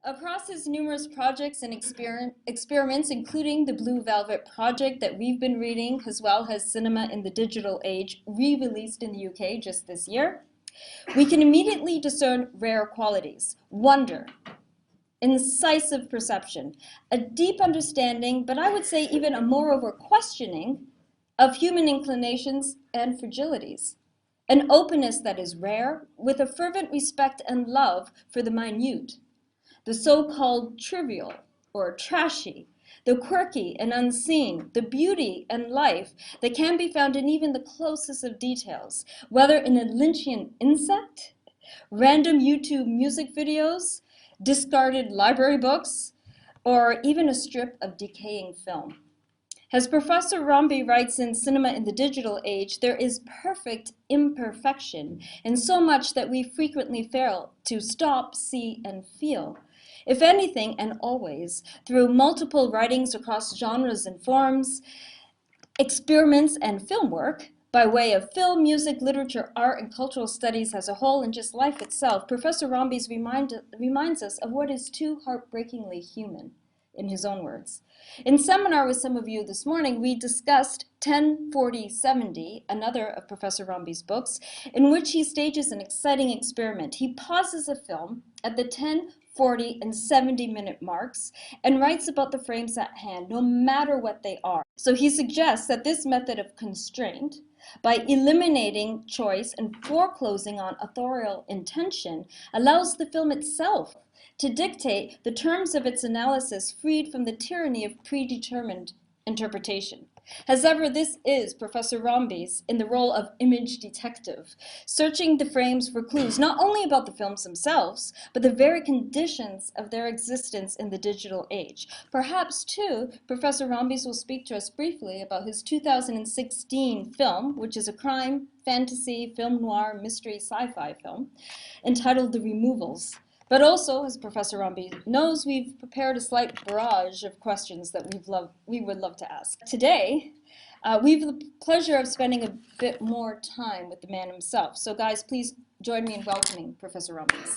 Across his numerous projects and experiments, including the Blue Velvet Project that we've been reading, as well as Cinema in the Digital Age, re-released in the UK just this year, we can immediately discern rare qualities: wonder, incisive perception, a deep understanding, but I would say even a moreover questioning of human inclinations and fragilities. An openness that is rare, with a fervent respect and love for the minute, the so-called trivial or trashy, the quirky and unseen, the beauty and life that can be found in even the closest of details, whether in a Lynchian insect, random YouTube music videos, discarded library books, or even a strip of decaying film. As Professor Rombes writes in Cinema in the Digital Age, there is perfect imperfection in so much that we frequently fail to stop, see, and feel. If anything, and always, through multiple writings across genres and forms, experiments, and film work, by way of film, music, literature, art, and cultural studies as a whole, and just life itself, Professor Rombes reminds us of what is too heartbreakingly human, in his own words. In seminar with some of you this morning, we discussed 10-40-70, another of Professor Rombes' books, in which he stages an exciting experiment. He pauses a film at the 10, 40, and 70-minute marks and writes about the frames at hand, no matter what they are. So he suggests that this method of constraint, by eliminating choice and foreclosing on authorial intention, allows the film itself to dictate the terms of its analysis, freed from the tyranny of predetermined interpretation. As ever, this is Professor Rombes in the role of image detective, searching the frames for clues not only about the films themselves, but the very conditions of their existence in the digital age. Perhaps, too, Professor Rombes will speak to us briefly about his 2016 film, which is a crime, fantasy, film noir, mystery, sci-fi film, entitled The Removals. But also, as Professor Rombes knows, we've prepared a slight barrage of questions that we would love to ask. Today, we have the pleasure of spending a bit more time with the man himself. So guys, please join me in welcoming Professor Rombes.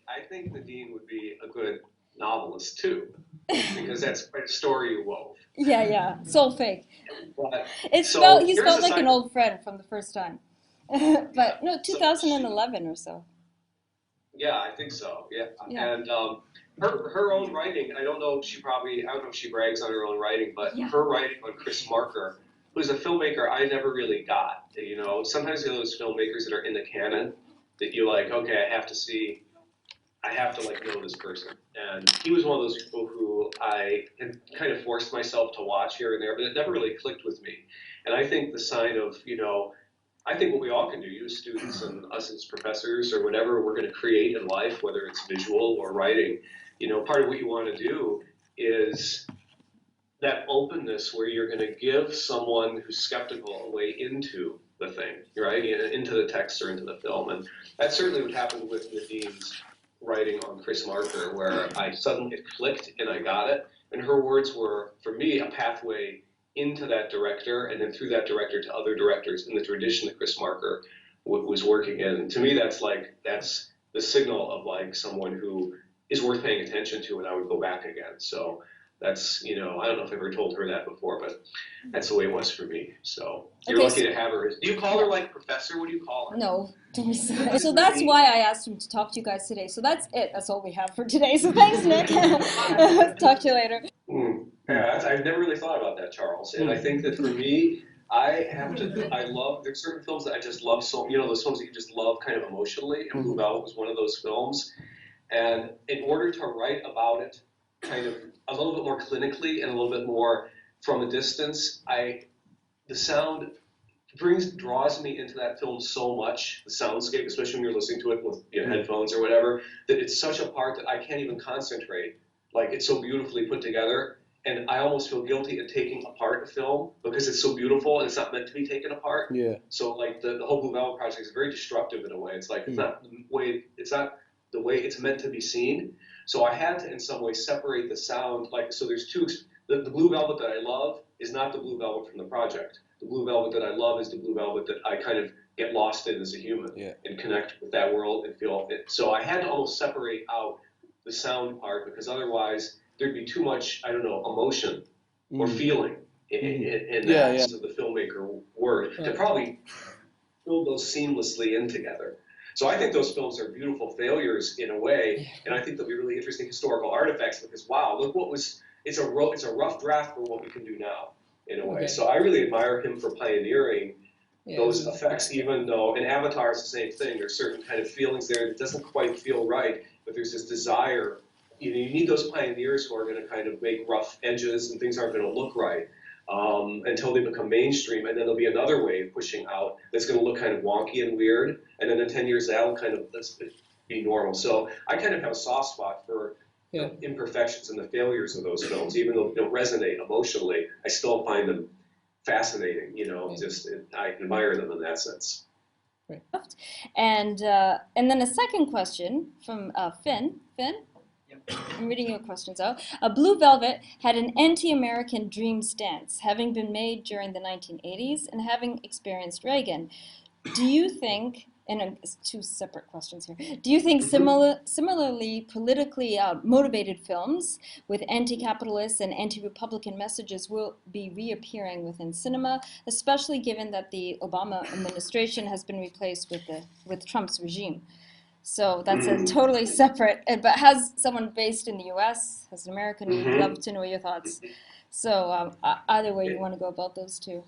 I think Nadine would be a good novelist too, because that's quite a story you wove. Yeah, soul fake. But, he felt like an old friend from the first time. But no, 2011 or so. Yeah, I think so. Yeah. And her own writing, I don't know if she brags on her own writing, but her writing on Chris Marker, who's a filmmaker I never really got. You know, sometimes there are those filmmakers that are in the canon that you like, okay, I have to like know this person. And he was one of those people who I had kind of forced myself to watch here and there, but it never really clicked with me. And I think the sign of, I think what we all can do, you as students and us as professors or whatever we're going to create in life, whether it's visual or writing, part of what you want to do is that openness where you're going to give someone who's skeptical a way into the thing, right? Into the text or into the film. And that's certainly what happened with Nadine's writing on Chris Marker, where it clicked and I got it. And her words were, for me, a pathway into that director, and then through that director to other directors in the tradition that Chris Marker was working in. And to me, that's the signal of like someone who is worth paying attention to, and I would go back again. So that's, I don't know if I've ever told her that before, but that's the way it was for me. So you're lucky to have her. Do you call her like professor? What do you call her? No. So that's why I asked him to talk to you guys today. So that's it. That's all we have for today. So thanks, Nick. Talk to you later. Yeah, I've never really thought about that, Charles. And I think that for me, there's certain films that I just love so, those films that you just love kind of emotionally, and Blue Velvet was one of those films. And in order to write about it kind of a little bit more clinically and a little bit more from a distance, the sound draws me into that film so much, the soundscape, especially when you're listening to it with headphones or whatever, that it's such a part that I can't even concentrate. Like, it's so beautifully put together, and I almost feel guilty at taking apart a film because it's so beautiful and it's not meant to be taken apart. Yeah. So like the whole Blue Velvet project is very destructive in a way. It's like it's not the way it's meant to be seen. So I had to in some way separate the sound. Like, so there's two. The Blue Velvet that I love is not the Blue Velvet from the project. The blue velvet that I love is the blue velvet that I kind of get lost in as a human and connect with that world and feel it. So I had to almost separate out the sound part because otherwise there'd be too much, I don't know, emotion or feeling in that of the filmmaker word to probably build those seamlessly in together. So I think those films are beautiful failures in a way, and I think they'll be really interesting historical artifacts because wow, look what was, it's a rough draft for what we can do now in a way. So I really admire him for pioneering those effects, even though in Avatar it's the same thing. There's certain kind of feelings there that doesn't quite feel right, but there's this desire. You know, you need those pioneers who are going to kind of make rough edges and things aren't going to look right until they become mainstream, and then there'll be another wave pushing out that's going to look kind of wonky and weird, and then in 10 years that'll kind of be normal. So I kind of have a soft spot for imperfections and the failures of those films, even though they don't resonate emotionally. I still find them fascinating. You know, I admire them in that sense. Right. And then a second question from Finn. Finn? I'm reading your questions out. Blue Velvet had an anti-American dream stance, having been made during the 1980s and having experienced Reagan. Do you think, and two separate questions here, do you think similarly politically motivated films with anti-capitalist and anti-Republican messages will be reappearing within cinema, especially given that the Obama administration has been replaced with Trump's regime? So that's a totally separate, but as someone based in the U.S., as an American, we'd love to know your thoughts. So either way you want to go about those two.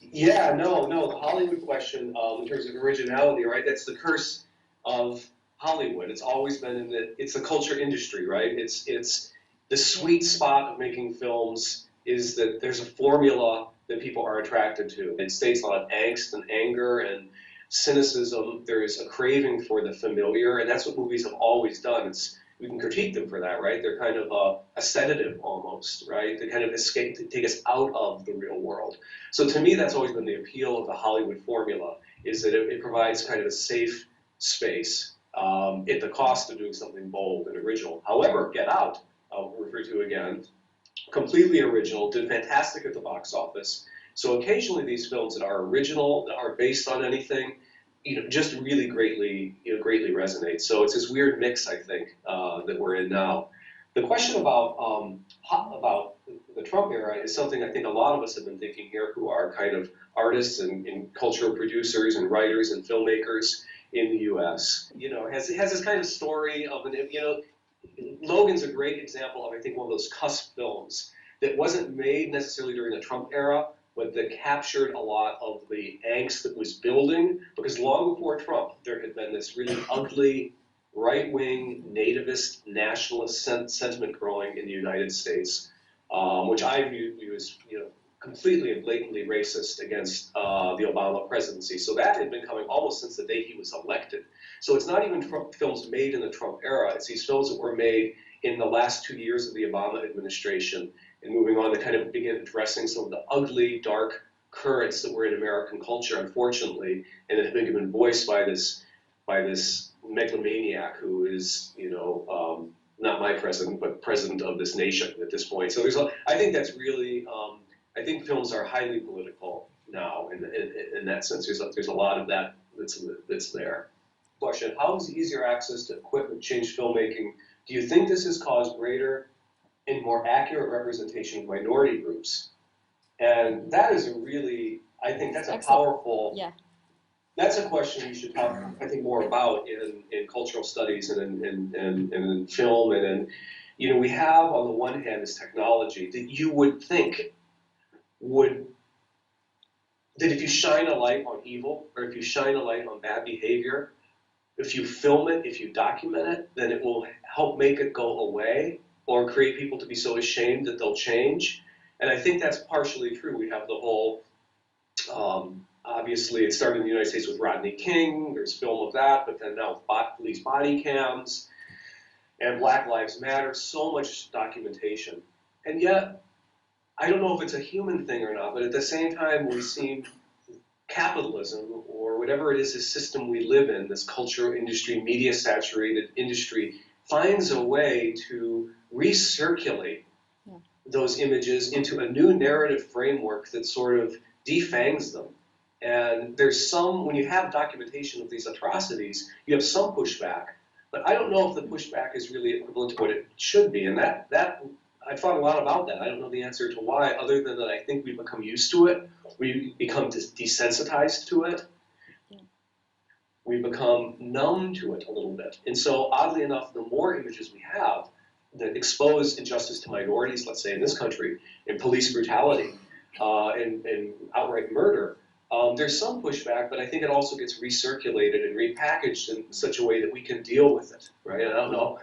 Yeah, no, the Hollywood question in terms of originality, right? That's the curse of Hollywood. It's always been it's a culture industry, right? It's the sweet spot of making films is that there's a formula that people are attracted to. It states a lot of angst and anger and cynicism. There is a craving for the familiar, and that's what movies have always done. We can critique them for that, right? They're kind of a sedative almost, right? They kind of escape, to take us out of the real world. So to me, that's always been the appeal of the Hollywood formula, is that it provides kind of a safe space at the cost of doing something bold and original. However, Get Out, I'll refer to again, completely original, did fantastic at the box office. So occasionally these films that are original, that aren't based on anything, just really greatly resonate. So it's this weird mix, I think, that we're in now. The question about the Trump era is something I think a lot of us have been thinking here, who are kind of artists and cultural producers and writers and filmmakers in the U.S. Has this kind of story of Logan's a great example of, I think, one of those cusp films that wasn't made necessarily during the Trump era, but that captured a lot of the angst that was building, because long before Trump, there had been this really ugly, right-wing, nativist, nationalist sentiment growing in the United States, which I view as completely and blatantly racist against the Obama presidency. So that had been coming almost since the day he was elected. So it's not even films made in the Trump era, it's these films that were made in the last 2 years of the Obama administration, and moving on to kind of begin addressing some of the ugly, dark currents that were in American culture, unfortunately, and that have been given voice by this megalomaniac who is, not my president, but president of this nation at this point. So I think that's really, I think films are highly political now in that sense. There's a lot of that that's there. Question: how does easier access to equipment change filmmaking? Do you think this has caused greater and more accurate representation of minority groups? And that is I think that's a powerful, that's a question we should talk, I think, more about in cultural studies and in film. And we have, on the one hand, this technology that you would think that if you shine a light on evil, or if you shine a light on bad behavior, if you film it, if you document it, then it will help make it go away, or create people to be so ashamed that they'll change. And I think that's partially true. We have the whole, obviously it started in the United States with Rodney King, there's film of that, but then now police body cams, and Black Lives Matter, so much documentation. And yet, I don't know if it's a human thing or not, but at the same time we seem, capitalism, or whatever it is, this system we live in, this culture industry, media saturated industry, finds a way to recirculate those images into a new narrative framework that sort of defangs them. And there's some, when you have documentation of these atrocities, you have some pushback, but I don't know if the pushback is really equivalent to what it should be. And that I've thought a lot about that. I don't know the answer to why, other than that I think we've become used to it. We become desensitized to it. We become numb to it a little bit. And so oddly enough, the more images we have that expose injustice to minorities, let's say in this country, in police brutality, and outright murder, there's some pushback, but I think it also gets recirculated and repackaged in such a way that we can deal with it, right? I don't know.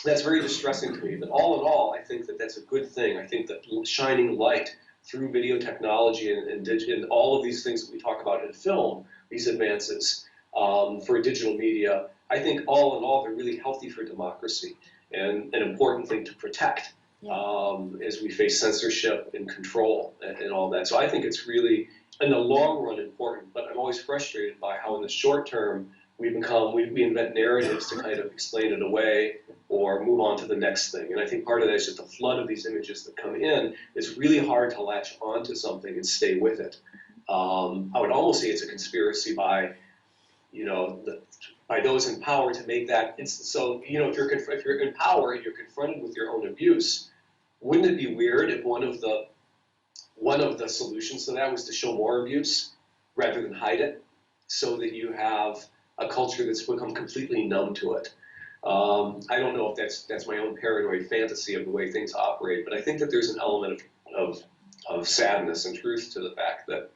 That's very distressing to me, but all in all, I think that that's a good thing. I think that shining light through video technology and all of these things that we talk about in film, these advances for digital media, I think all in all, they're really healthy for democracy and an important thing to protect as we face censorship and control and all that. So I think it's really, in the long run, important, but I'm always frustrated by how in the short term, we invent narratives to kind of explain it away or move on to the next thing. And I think part of that is just the flood of these images that come in. It's really hard to latch onto something and stay with it. I would almost say it's a conspiracy by, by those in power to make that instant. So, if you're in power and you're confronted with your own abuse, wouldn't it be weird if one of the solutions to that was to show more abuse rather than hide it, so that you have a culture that's become completely numb to it? I don't know if that's my own paranoid fantasy of the way things operate, but I think that there's an element of sadness and truth to the fact that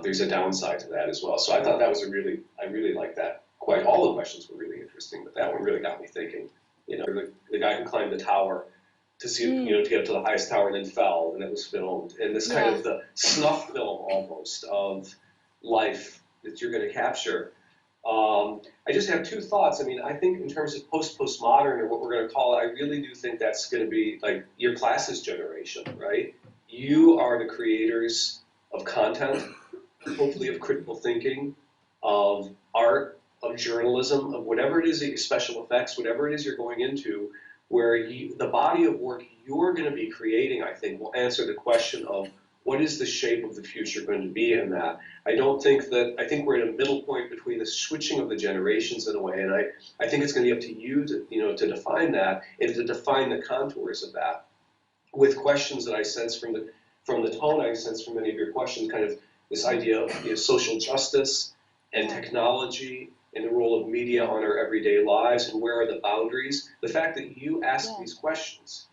there's a downside to that as well. So I thought that was I really liked that. Quite all the questions were really interesting, but that one really got me thinking. The guy who climbed the tower to see, to get up to the highest tower and then fell, and it was filmed. And this kind of the snuff film almost of life that you're going to capture. I just have two thoughts. I mean, I think in terms of postmodern, or what we're going to call it, I really do think that's going to be like your class's generation, right? You are the creators of content, hopefully of critical thinking, of art, of journalism, of whatever it is, special effects, whatever it is you're going into, where the body of work you're going to be creating, I think, will answer the question of what is the shape of the future going to be in that. I think we're at a middle point between the switching of the generations in a way, and I think it's going to be up to you to define that and to define the contours of that with questions that I sense from the tone I sense from many of your questions, kind of this idea of social justice and technology and the role of media on our everyday lives and where are the boundaries. The fact that you ask these questions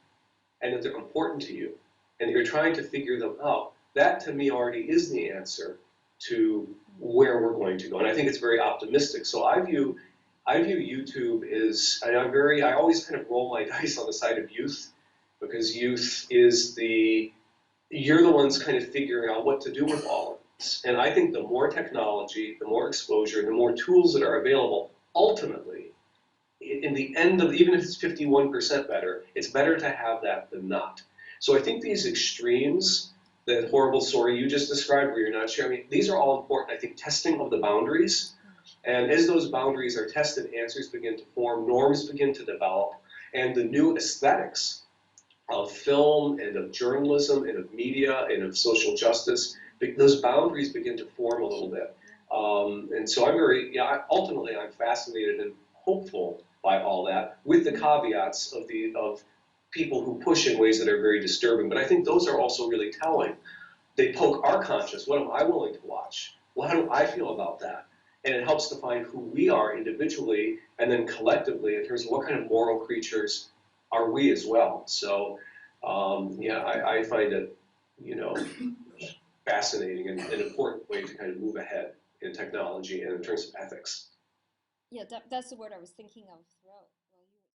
and that they're important to you and that you're trying to figure them out, that to me already is the answer to where we're going to go. And I think it's very optimistic. So I view YouTube as, I always kind of roll my dice on the side of youth, because youth is you're the ones kind of figuring out what to do with all of this. And I think the more technology, the more exposure, the more tools that are available, ultimately, in the end of, even if it's 51% better, it's better to have that than not. So I think these extremes, that horrible story you just described where you're not sharing, these are all important. I think testing of the boundaries, and as those boundaries are tested, answers begin to form, norms begin to develop, and the new aesthetics of film and of journalism and of media and of social justice, those boundaries begin to form a little bit. And so ultimately I'm fascinated and hopeful by all that, with the caveats of people who push in ways that are very disturbing. But I think those are also really telling. They poke our conscience. What am I willing to watch? Well, how do I feel about that? And it helps define who we are individually and then collectively in terms of what kind of moral creatures are we as well. So, I find it, fascinating and an important way to kind of move ahead in technology and in terms of ethics. Yeah, that's the word I was thinking of